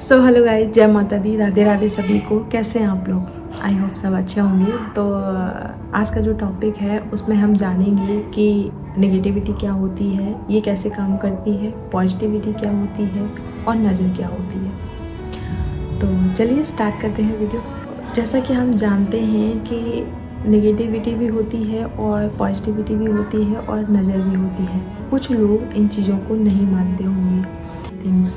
So hello guys, जय माता दी, राधे राधे सभी को। कैसे हैं आप लोग? आई होप सब अच्छे होंगे। तो आज का जो टॉपिक है उसमें हम जानेंगे कि नेगेटिविटी क्या होती है, ये कैसे काम करती है, पॉजिटिविटी क्या होती है और नज़र क्या होती है। तो चलिए स्टार्ट करते हैं वीडियो। जैसा कि हम जानते हैं कि नेगेटिविटी भी होती है और पॉजिटिविटी भी होती है और नज़र भी होती है। कुछ लोग इन चीज़ों को नहीं मानते होंगे।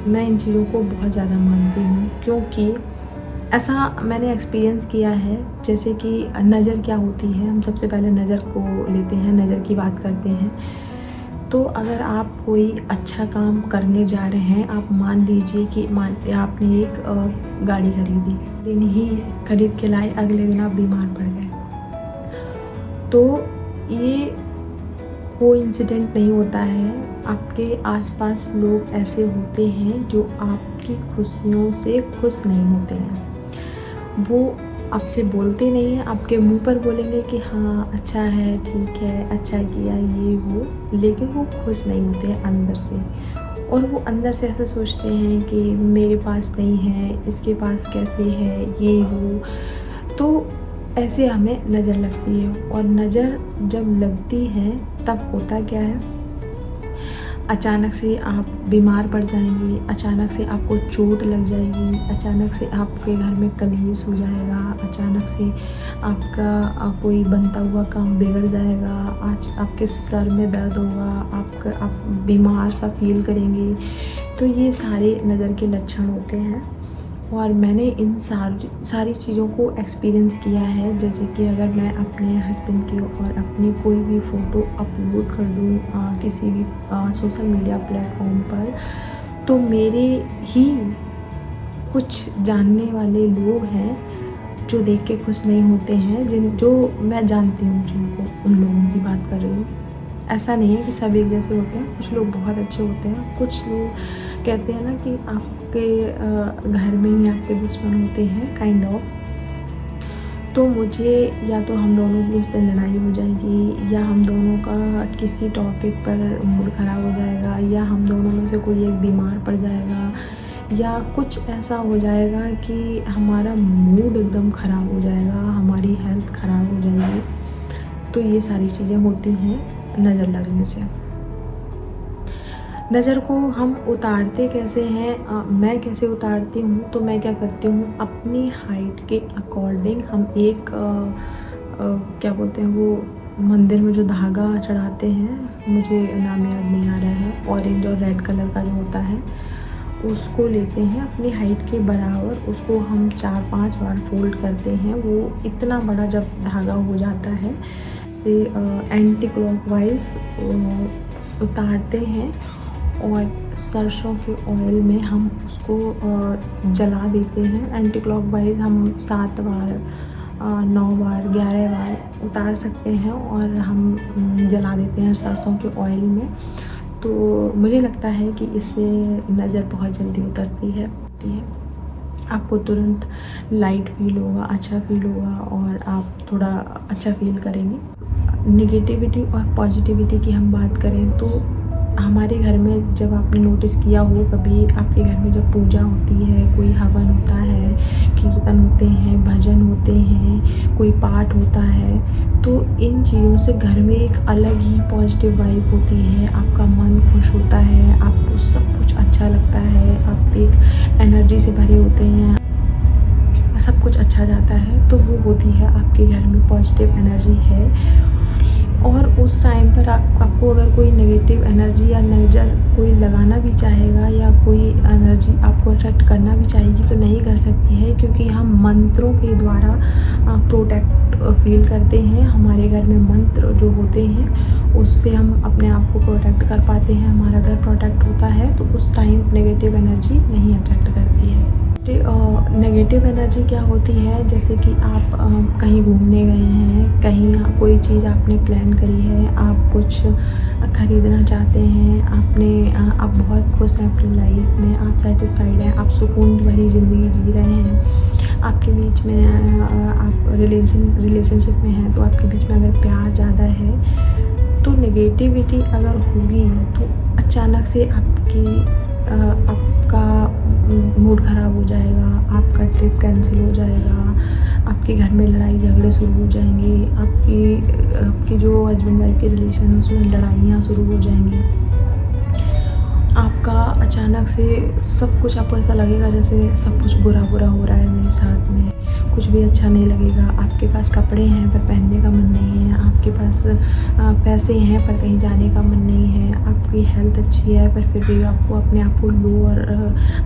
मैं इन चीज़ों को बहुत ज़्यादा मानती हूँ, क्योंकि ऐसा मैंने एक्सपीरियंस किया है। जैसे कि नज़र क्या होती है, हम सबसे पहले नज़र को लेते हैं, नज़र की बात करते हैं। तो अगर आप कोई अच्छा काम करने जा रहे हैं, आप मान लीजिए कि आपने एक गाड़ी खरीदी, दिन ही खरीद के लाए, अगले दिन आप बीमार पड़ गए, तो ये कोइंसिडेंट नहीं होता है। आपके आसपास लोग ऐसे होते हैं जो आपकी खुशियों से खुश नहीं होते हैं। वो आपसे बोलते नहीं हैं, आपके मुंह पर बोलेंगे कि हाँ अच्छा है, ठीक है, अच्छा किया, ये वो, लेकिन वो खुश नहीं होते हैं अंदर से। और वो अंदर से ऐसे सोचते हैं कि मेरे पास नहीं है, इसके पास कैसे है, ये वो। तो ऐसे हमें नज़र लगती है। और नज़र जब लगती है तब होता क्या है, अचानक से आप बीमार पड़ जाएंगे, अचानक से आपको चोट लग जाएगी, अचानक से आपके घर में कलेश हो जाएगा, अचानक से आपका कोई बनता हुआ काम बिगड़ जाएगा, आज आपके सर में दर्द होगा, आप बीमार सा फील करेंगे। तो ये सारे नज़र के लक्षण होते हैं। और मैंने इन सारी चीज़ों को एक्सपीरियंस किया है। जैसे कि अगर मैं अपने हस्बैंड की और अपनी कोई भी फ़ोटो अपलोड कर दूँ किसी भी सोशल मीडिया प्लेटफॉर्म पर, तो मेरे ही कुछ जानने वाले लोग हैं जो देख के खुश नहीं होते हैं, जो मैं जानती हूँ, जिनको, उन लोगों की बात कर रही हूँ। ऐसा नहीं है कि सब एक जैसे होते हैं, कुछ लोग बहुत अच्छे होते हैं। कुछ लोग कहते हैं ना कि आपके घर में ही आपके दुश्मन होते हैं, काइंड ऑफ। तो मुझे या तो हम दोनों की उस दिन लड़ाई हो जाएगी, या हम दोनों का किसी टॉपिक पर मूड ख़राब हो जाएगा, या हम दोनों में से कोई एक बीमार पड़ जाएगा, या कुछ ऐसा हो जाएगा कि हमारा मूड एकदम ख़राब हो जाएगा, हमारी हेल्थ ख़राब हो जाएगी। तो ये सारी चीज़ें होती हैं नज़र लगने से। नज़र को हम उतारते कैसे हैं, मैं कैसे उतारती हूँ, तो मैं क्या करती हूँ, अपनी हाइट के अकॉर्डिंग हम एक क्या बोलते हैं, वो मंदिर में जो धागा चढ़ाते हैं, मुझे नाम याद नहीं आ रहा है, ऑरेंज और रेड कलर का जो होता है, उसको लेते हैं अपनी हाइट के बराबर, उसको हम 4-5 बार फोल्ड करते हैं। वो इतना बड़ा जब धागा हो जाता है से एंटी क्लॉकवाइज उतारते हैं, और सरसों के ऑयल में हम उसको जला देते हैं। एंटी क्लॉकवाइज हम 7 बार, 9 बार, 11 बार उतार सकते हैं, और हम जला देते हैं सरसों के ऑयल में। तो मुझे लगता है कि इससे नज़र बहुत जल्दी उतरती है। आपको तुरंत लाइट फील होगा, अच्छा फील होगा, और आप थोड़ा अच्छा फील करेंगे। नेगेटिविटी और पॉजिटिविटी की हम बात करें तो हमारे घर में, जब आपने नोटिस किया हो कभी, आपके घर में जब पूजा होती है, कोई हवन होता है, कीर्तन होते हैं, भजन होते हैं, कोई पाठ होता है, तो इन चीज़ों से घर में एक अलग ही पॉजिटिव वाइब होती है। आपका मन खुश होता है, आपको सब कुछ अच्छा लगता है, आप एक एनर्जी से भरे होते हैं, सब कुछ अच्छा जाता है। तो वो होती है, आपके घर में पॉजिटिव एनर्जी है। और उस टाइम पर आपको अगर कोई नेगेटिव एनर्जी या नज़र कोई लगाना भी चाहेगा, या कोई एनर्जी आपको अट्रैक्ट करना भी चाहेगी, तो नहीं कर सकती है, क्योंकि हम मंत्रों के द्वारा प्रोटेक्ट फील करते हैं। हमारे घर में मंत्र जो होते हैं, उससे हम अपने आप को प्रोटेक्ट कर पाते हैं, हमारा घर प्रोटेक्ट होता है। तो उस टाइम नेगेटिव एनर्जी नहीं अट्रैक्ट करती है। नेगेटिव एनर्जी क्या होती है, जैसे कि आप कहीं घूमने गए हैं, कहीं कोई चीज़ आपने प्लान करी है, आप कुछ ख़रीदना चाहते हैं, आप बहुत खुश हैं अपनी लाइफ में, आप सेटिस्फाइड हैं, आप सुकून भरी ज़िंदगी जी रहे हैं, आपके बीच में आप रिलेशनशिप में हैं, तो आपके बीच में अगर प्यार ज़्यादा है, तो नेगेटिविटी अगर होगी तो अचानक से आपका मूड ख़राब हो जाएगा, आपका ट्रिप कैंसिल हो जाएगा, आपके घर में लड़ाई झगड़े शुरू हो जाएंगे, आपकी जो हस्बैंड वाइफ के रिलेशन है उसमें लड़ाइयाँ शुरू हो जाएंगी। आपका अचानक से सब कुछ आपको ऐसा लगेगा जैसे सब कुछ बुरा बुरा हो रहा है मेरे साथ में, कुछ भी अच्छा नहीं लगेगा। आपके पास कपड़े हैं पर पहनने का मन नहीं है, आपके पास पैसे हैं पर कहीं जाने का मन नहीं है, आपकी हेल्थ अच्छी है पर फिर भी आपको अपने आप को लो और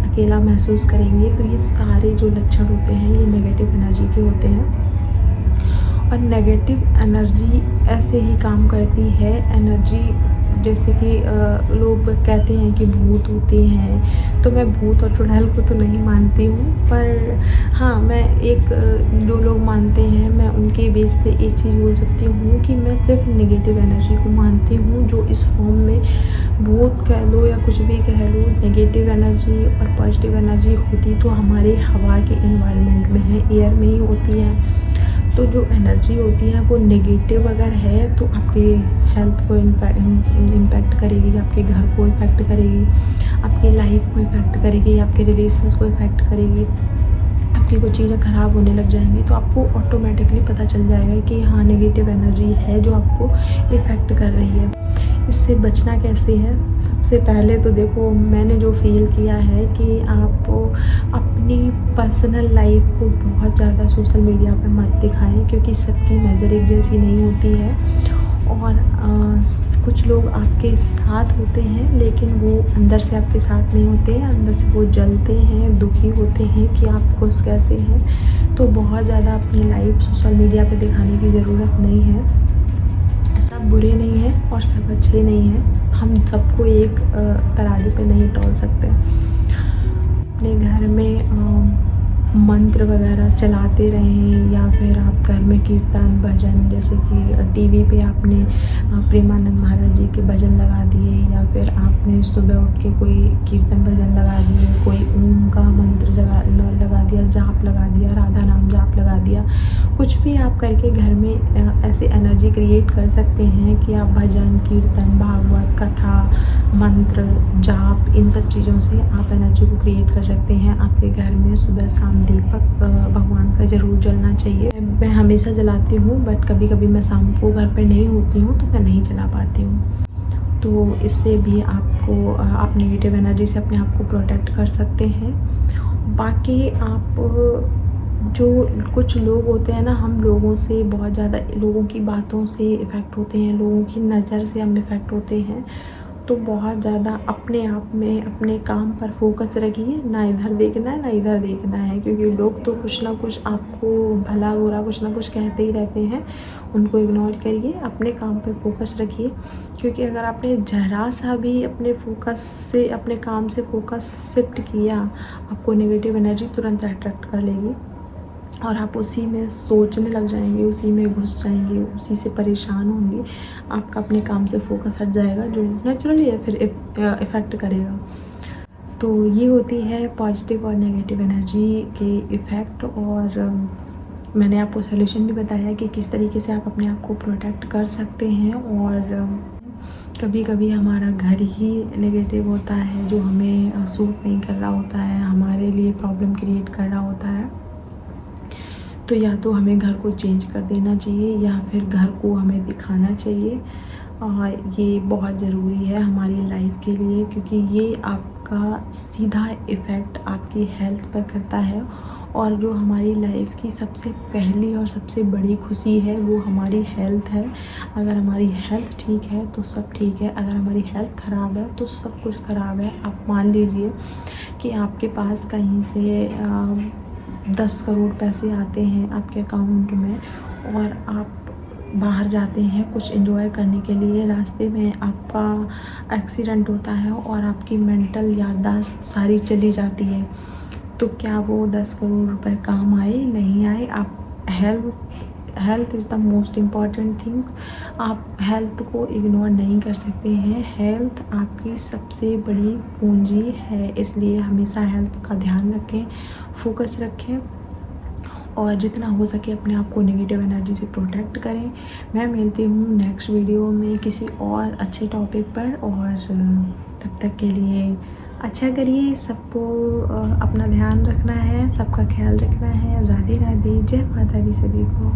अकेला महसूस करेंगे। तो ये सारे जो लक्षण होते हैं ये नेगेटिव एनर्जी के होते हैं। और नेगेटिव एनर्जी ऐसे ही काम करती है। एनर्जी जैसे कि लोग कहते हैं कि भूत होते हैं, तो मैं भूत और चुड़ैल को तो नहीं मानती हूँ, पर हाँ मैं एक जो लोग मानते हैं मैं उनके बेस से एक चीज़ बोल सकती हूँ कि मैं सिर्फ नेगेटिव एनर्जी को मानती हूँ, जो इस फॉर्म में भूत कह लो या कुछ भी कह लो। नेगेटिव एनर्जी और पॉजिटिव एनर्जी होती तो हमारे हवा के इन्वायरमेंट में है, एयर में ही होती है। तो जो एनर्जी होती है वो नेगेटिव अगर है तो आपके हेल्थ को इम्पैक्ट करेगी, आपके घर को इफ़ेक्ट करेगी, आपकी लाइफ को इफ़ेक्ट करेगी, आपके रिलेशंस को इफ़ेक्ट करेगी, आपकी कुछ चीज़ें ख़राब होने लग जाएंगी। तो आपको ऑटोमेटिकली पता चल जाएगा कि हाँ नेगेटिव एनर्जी है जो आपको इफ़ेक्ट कर रही है। इससे बचना कैसे है? सबसे पहले तो देखो, मैंने जो फ़ील किया है कि आप अपनी पर्सनल लाइफ को बहुत ज़्यादा सोशल मीडिया पर मत दिखाएं, क्योंकि सबकी नज़र एक जैसी नहीं होती है। और कुछ लोग आपके साथ होते हैं लेकिन वो अंदर से आपके साथ नहीं होते हैं, अंदर से वो जलते हैं, दुखी होते हैं कि आप खुश कैसे हैं। तो बहुत ज़्यादा अपनी लाइफ सोशल मीडिया पे दिखाने की ज़रूरत नहीं है। सब बुरे नहीं हैं और सब अच्छे नहीं हैं, हम सबको एक तराजू पे नहीं तौल सकते। अपने घर में मंत्र वगैरह चलाते रहें, या फिर आप घर में कीर्तन भजन, जैसे कि टीवी पे आपने प्रेमानंद महाराज जी के भजन लगा दिए, या फिर आपने सुबह उठ के कोई कीर्तन भजन लगा दिए, कोई ओम का मंत्र लगा दिया, जाप लगा दिया, राधा नाम जाप लगा दिया। कुछ भी आप करके घर में ऐसी एनर्जी क्रिएट कर सकते हैं कि आप भजन कीर्तन भागवत कथा मंत्र जाप इन सब चीज़ों से आप एनर्जी को क्रिएट कर सकते हैं। आपके घर में सुबह शाम दीपक भगवान का ज़रूर जलना चाहिए। मैं हमेशा जलाती हूँ, बट कभी कभी मैं शाम को घर पे नहीं होती हूँ तो मैं नहीं जला पाती हूँ। तो इससे भी आपको आप नेगेटिव एनर्जी से अपने आप को प्रोटेक्ट कर सकते हैं। बाकी आप जो कुछ लोग होते हैं ना, हम लोगों से बहुत ज़्यादा, लोगों की बातों से इफ़ेक्ट होते हैं, लोगों की नज़र से हम इफ़ेक्ट होते हैं। तो बहुत ज़्यादा अपने आप में अपने काम पर फोकस रखिए, ना इधर देखना है ना इधर देखना है, क्योंकि लोग तो कुछ ना कुछ आपको भला बुरा कुछ ना कुछ कहते ही रहते हैं। उनको इग्नोर करिए, अपने काम पर फोकस रखिए, क्योंकि अगर आपने ज़रा सा भी अपने फोकस से अपने काम से फोकस शिफ्ट किया, आपको नेगेटिव एनर्जी तुरंत अट्रैक्ट कर लेगी और आप उसी में सोचने लग जाएंगे, उसी में घुस जाएंगे, उसी से परेशान होंगे। आपका अपने काम से फोकस हट जाएगा, जो नेचुरली है फिर इफ़ेक्ट करेगा। तो ये होती है पॉजिटिव और नेगेटिव एनर्जी के इफ़ेक्ट। और मैंने आपको सोल्यूशन भी बताया कि किस तरीके से आप अपने आप को प्रोटेक्ट कर सकते हैं। और कभी कभी हमारा घर ही नेगेटिव होता है, जो हमें सूट नहीं कर रहा होता है, हमारे लिए प्रॉब्लम क्रिएट कर रहा होता है। तो या तो हमें घर को चेंज कर देना चाहिए या फिर घर को हमें दिखाना चाहिए। और ये बहुत ज़रूरी है हमारी लाइफ के लिए, क्योंकि ये आपका सीधा इफ़ेक्ट आपकी हेल्थ पर करता है। और जो हमारी लाइफ की सबसे पहली और सबसे बड़ी खुशी है वो हमारी हेल्थ है। अगर हमारी हेल्थ ठीक है तो सब ठीक है, अगर हमारी हेल्थ ख़राब है तो सब कुछ ख़राब है। आप मान लीजिए कि आपके पास कहीं से 10 करोड़ पैसे आते हैं आपके अकाउंट में, और आप बाहर जाते हैं कुछ एंजॉय करने के लिए, रास्ते में आपका एक्सीडेंट होता है और आपकी मेंटल याददाश्त सारी चली जाती है, तो क्या वो 10 करोड़ रुपए काम आए? नहीं आए। आप health is the most important things. आप हेल्थ को इग्नोर नहीं कर सकते हैं। हेल्थ आपकी सबसे बड़ी पूंजी है, इसलिए हमेशा हेल्थ का ध्यान रखें, फोकस रखें और जितना हो सके अपने आप को नेगेटिव एनर्जी से प्रोटेक्ट करें। मैं मिलती हूँ नेक्स्ट वीडियो में किसी और अच्छे टॉपिक पर, और तब तक के लिए अच्छा करिए, सबको अपना ध्यान रखना है, सबका ख्याल रखना है। राधे राधे, जय माता दी सभी को।